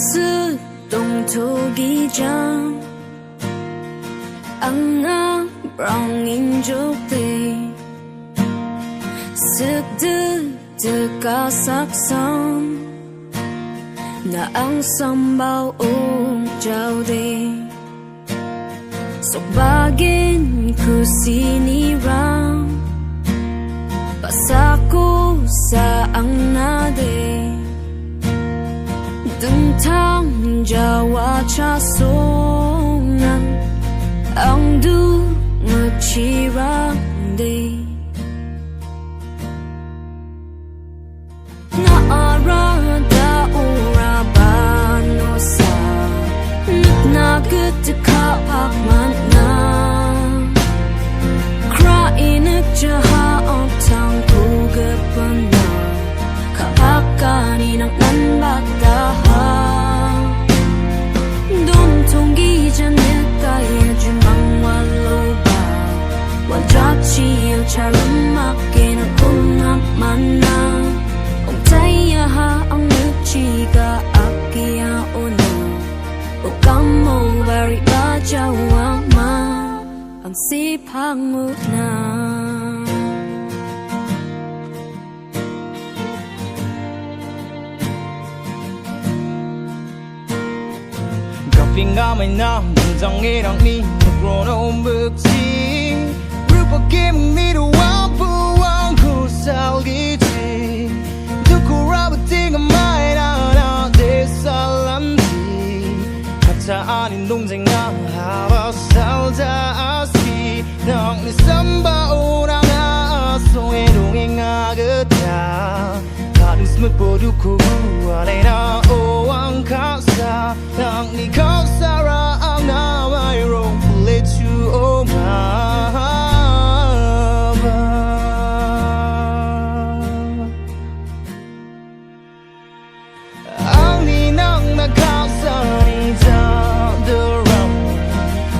是东土一张，安那让人着地，是的个sắc son，那ang sambal jauh de， sebagian ku sinirang pasaku sa ang nade。Tentang Jawa Chasonan ang du ngechirang di na arada urabano sa nagnaget ka akman na crying at jaha ang tang kugapan na kapakanin ang nanbataha Dum tonggi janet kaya jumang waloba Wajachi ang charumakin ang kumang mana Ang taya ha ang nagchika akia ona Ukam mo bari bajawa ma Ang sipang una Finga may nam dang irang ni grono mukti rupa kim ni do wang ku salgi ti duku rabating mai na de salanti kata anin dong zinga hawa salda asi nang ni samba orang aso edong inga geta kadus mut bodu ku alena o ang kasa nang ni Sarah, I'm now my wrong to let you oh Ang ninang nakasani down the road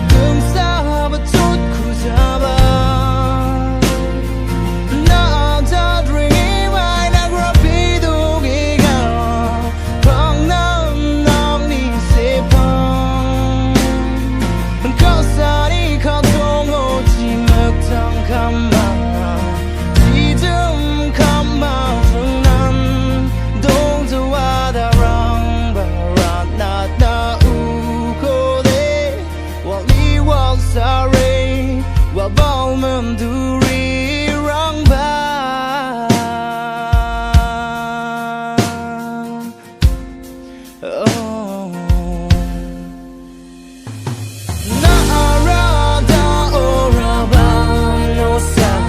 Dum sa batut ku saba Na ta drinking my nagrapido giga Pang nam nam ni sepa Sorry, while Bowman do wrong by. Oh, Narada Oraba no sa,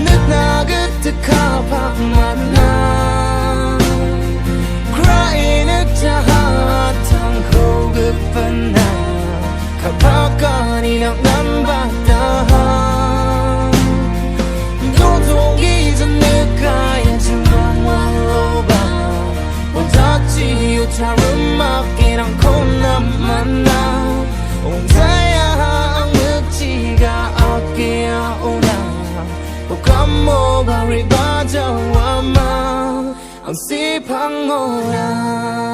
nagnaget to kapak mana, crying at the heart, ang kogapan na. Kapakanin ang nambatahan Dotong izanet kaya jumang waloba Wadachi utarumakin ang konaman na Ungtaya ang nagtiga at kaya una Ukam mo bari ba jawa ma Ang sipang oras